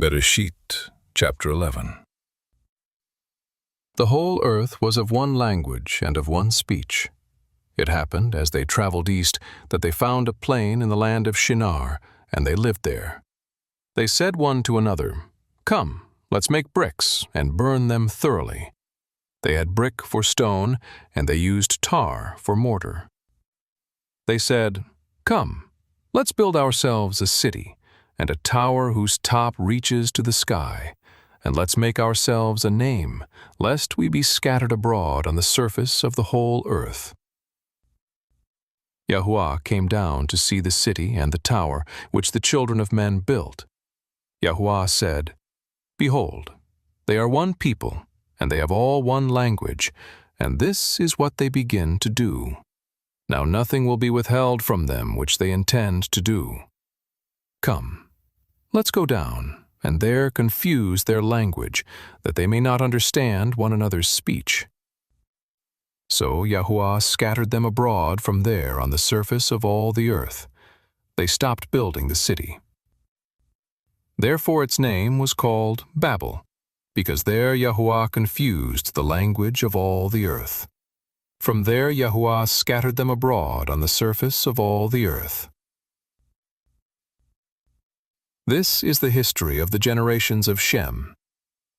Bereshit, chapter 11. The whole earth was of one language and of one speech. It happened, as they traveled east, that they found a plain in the land of Shinar, and they lived there. They said one to another, "Come, let's make bricks and burn them thoroughly." They had brick for stone, and they used tar for mortar. They said, "Come, let's build ourselves a city, and a tower whose top reaches to the sky, and let's make ourselves a name, lest we be scattered abroad on the surface of the whole earth." Yahuwah came down to see the city and the tower which the children of men built. Yahuwah said, "Behold, they are one people, and they have all one language, and this is what they begin to do. Now nothing will be withheld from them which they intend to do. Come, let's go down, and there confuse their language, that they may not understand one another's speech." So Yahuwah scattered them abroad from there on the surface of all the earth. They stopped building the city. Therefore its name was called Babel, because there Yahuwah confused the language of all the earth. From there Yahuwah scattered them abroad on the surface of all the earth. This is the history of the generations of Shem.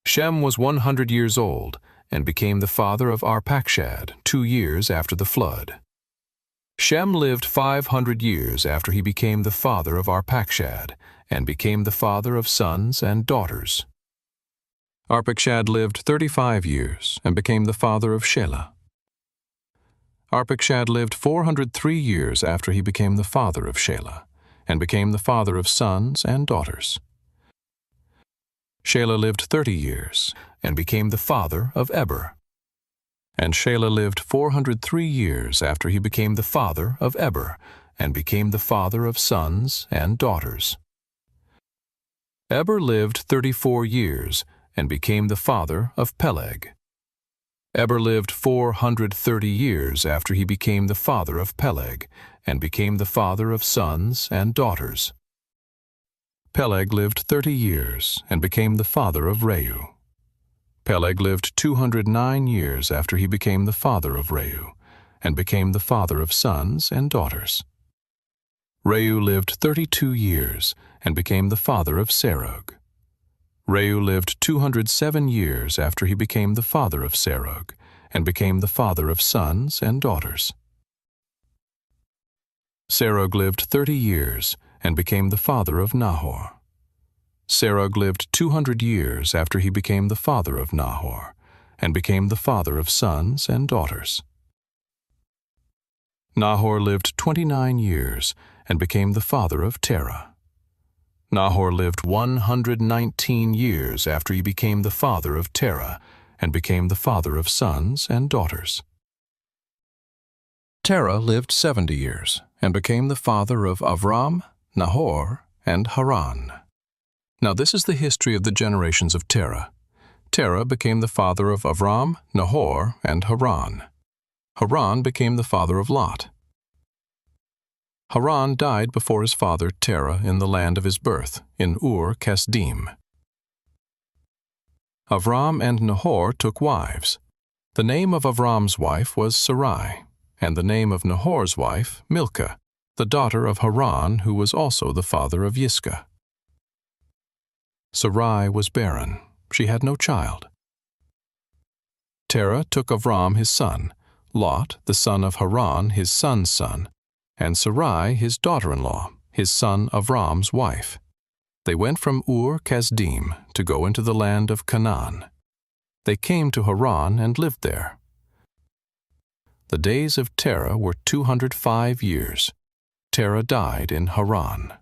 Shem was 100 years old, and became the father of Arpachshad 2 years after the flood. Shem lived 500 years after he became the father of Arpachshad, and became the father of sons and daughters. Arpachshad lived 35 years, and became the father of Shelah. Arpachshad lived 403 years after he became the father of Shelah, and became the father of sons and daughters. Shelah lived 30 years, and became the father of Eber. And Shelah lived 403 years after he became the father of Eber, and became the father of sons and daughters. Eber lived 34 years, and became the father of Peleg. Eber lived 430 years after he became the father of Peleg, and became the father of sons and daughters. Peleg lived 30 years, and became the father of Reu. Peleg lived 209 years after he became the father of Reu, and became the father of sons and daughters. Reu lived 32 years, and became the father of Serug. Reu lived 207 years after he became the father of Serug, and became the father of sons and daughters. Serug lived 30 years, and became the father of Nahor. Serug lived 200 years after he became the father of Nahor, and became the father of sons and daughters. Nahor lived 29 years, and became the father of Terah. Nahor lived 119 years after he became the father of Terah, and became the father of sons and daughters. Terah lived 70 years, and became the father of Avram, Nahor, and Haran. Now this is the history of the generations of Terah. Terah became the father of Avram, Nahor, and Haran. Haran became the father of Lot. Haran died before his father Terah in the land of his birth, in Ur-Kasdim. Avram and Nahor took wives. The name of Avram's wife was Sarai, and the name of Nahor's wife Milcah, the daughter of Haran, who was also the father of Yiscah. Sarai was barren. She had no child. Terah took Avram his son, Lot, the son of Haran, his son's son, and Sarai his daughter-in-law, his son Avram's wife. They went from Ur-Kasdim to go into the land of Canaan. They came to Haran and lived there. The days of Terah were 205 years. Terah died in Haran.